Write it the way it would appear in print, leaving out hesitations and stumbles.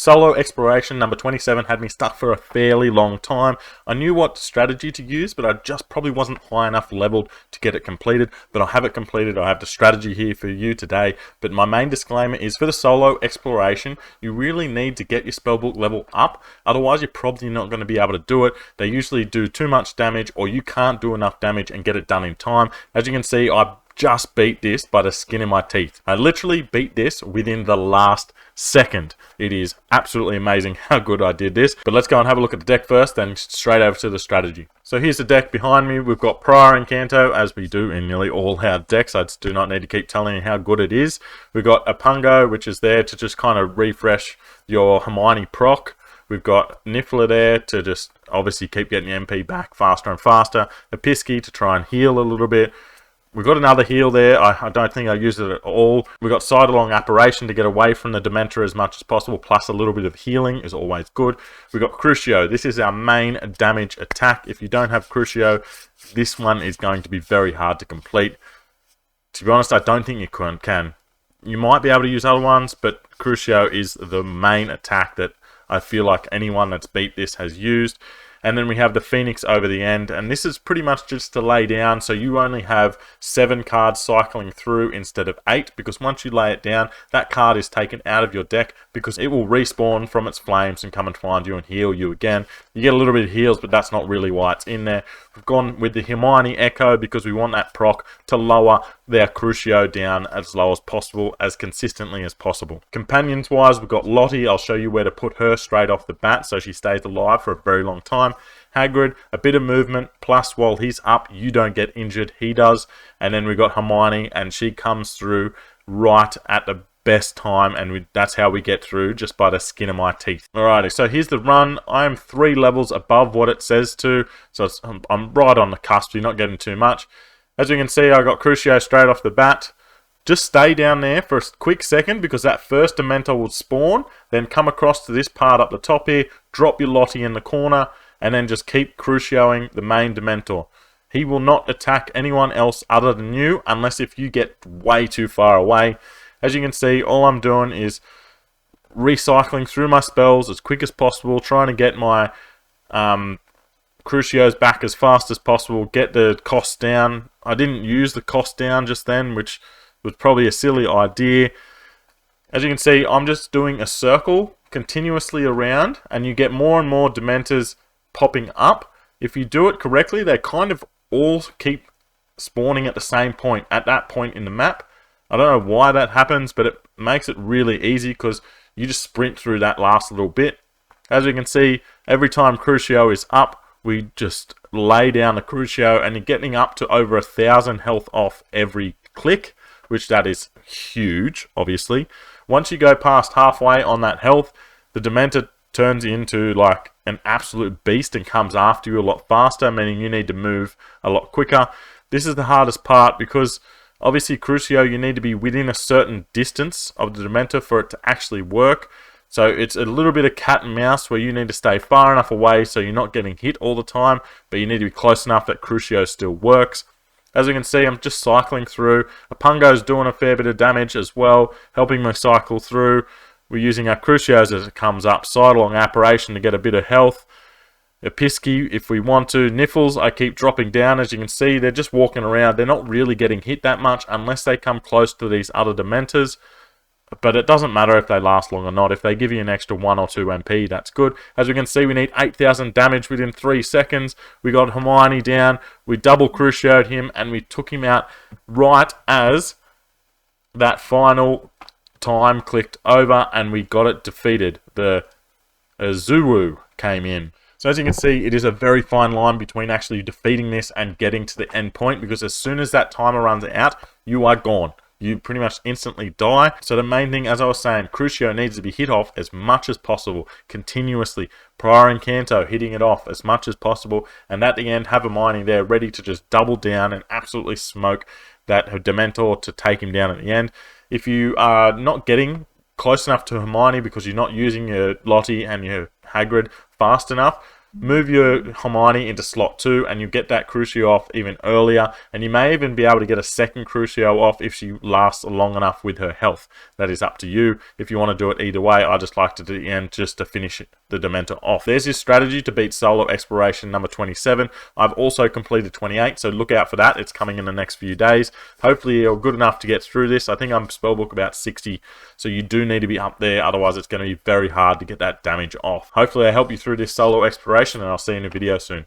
Solo Exploration number 27 had me stuck for a fairly long time. I knew what strategy to use, but I just probably wasn't high enough leveled to get it completed. But I have it completed. I have the strategy here for you today. But my main disclaimer is for the Solo Exploration, you really need to get your spellbook level up. Otherwise, you're probably not going to be able to do it. They usually do too much damage, or you can't do enough damage and get it done in time. As you can see, I just beat this by the skin of my teeth. I literally beat this within the last second. It is absolutely amazing how good I did this. But let's go and have a look at the deck first, then straight over to the strategy. So here's the deck behind me. We've got Prior Incanto, as we do in nearly all our decks. I just do not need to keep telling you how good it is. We've got Apungo, which is there to just kind of refresh your Hermione proc. We've got Niffler there to just obviously keep getting the MP back faster and faster. Episky to try and heal a little bit. We've got another heal there. I don't think I used it at all. We've got Sidelong Apparition to get away from the Dementor as much as possible, plus a little bit of healing is always good. We've got Crucio. This is our main damage attack. If you don't have Crucio, this one is going to be very hard to complete. To be honest, I don't think you can. You might be able to use other ones, but Crucio is the main attack that I feel like anyone that's beat this has used. And then we have the Phoenix over the end, and this is pretty much just to lay down, so you only have 7 cards cycling through instead of 8, because once you lay it down, that card is taken out of your deck, because it will respawn from its flames and come and find you and heal you again. You get a little bit of heals, but that's not really why it's in there. We've gone with the Hermione Echo, because we want that proc to lower their Crucio down as low as possible, as consistently as possible. Companions wise, we've got Lottie. I'll show you where to put her straight off the bat, so she stays alive for a very long time. Hagrid, a bit of movement, plus while he's up, you don't get injured, he does. And then we've got Hermione, and she comes through right at the best time, and that's how we get through, just by the skin of my teeth. Alrighty, so here's the run. I am 3 levels above what it says to, so I'm right on the cusp. You're not getting too much. As you can see, I got Crucio straight off the bat. Just stay down there for a quick second, because that first Dementor will spawn, then come across to this part up the top here, drop your Lottie in the corner, and then just keep Crucioing the main Dementor. He will not attack anyone else other than you, unless if you get way too far away. As you can see, all I'm doing is recycling through my spells as quick as possible, trying to get my Crucios back as fast as possible, get the cost down. I didn't use the cost down just then, which was probably a silly idea. As you can see, I'm just doing a circle continuously around, and you get more and more Dementors popping up. If you do it correctly, they kind of all keep spawning at the same point, at that point in the map. I don't know why that happens, but it makes it really easy, because you just sprint through that last little bit. As you can see, every time Crucio is up, we just lay down the Crucio, and you're getting up to over 1,000 health off every click, which that is huge, obviously. Once you go past halfway on that health, the Dementor turns into like an absolute beast and comes after you a lot faster, meaning you need to move a lot quicker. This is the hardest part, because obviously Crucio, you need to be within a certain distance of the Dementor for it to actually work. So it's a little bit of cat and mouse, where you need to stay far enough away so you're not getting hit all the time, but you need to be close enough that Crucio still works. As you can see, I'm just cycling through. Apungo's doing a fair bit of damage as well, helping me cycle through. We're using our Crucios as it comes up. Sidelong Apparition to get a bit of health. Episky if we want to. Niffles, I keep dropping down. As you can see, they're just walking around. They're not really getting hit that much unless they come close to these other Dementors. But it doesn't matter if they last long or not. If they give you an extra 1 or 2 MP, that's good. As we can see, we need 8,000 damage within 3 seconds. We got Hermione down. We double Crucioed him, and we took him out right as that final time clicked over, and we got it defeated. The Zuru came in. So as you can see, it is a very fine line between actually defeating this and getting to the end point, because as soon as that timer runs out, you are gone. You pretty much instantly die. So the main thing, as I was saying, Crucio needs to be hit off as much as possible, continuously. Prior Incanto hitting it off as much as possible, and at the end have Hermione there ready to just double down and absolutely smoke that Dementor to take him down at the end. If you are not getting close enough to Hermione because you're not using your Lottie and your Hagrid fast enough, move your Hermione into slot 2 and you get that Crucio off even earlier, and you may even be able to get a second Crucio off if she lasts long enough with her health. That is up to you if you want to do it either way. I just liked it at the end just to finish the Dementor off. There's your strategy to beat Solo Exploration number 27. I've also completed 28, so look out for that. It's coming in the next few days. Hopefully you're good enough to get through this. I think I'm spellbook about 60, so you do need to be up there, otherwise it's going to be very hard to get that damage off. Hopefully I help you through this Solo Exploration, and I'll see you in a video soon.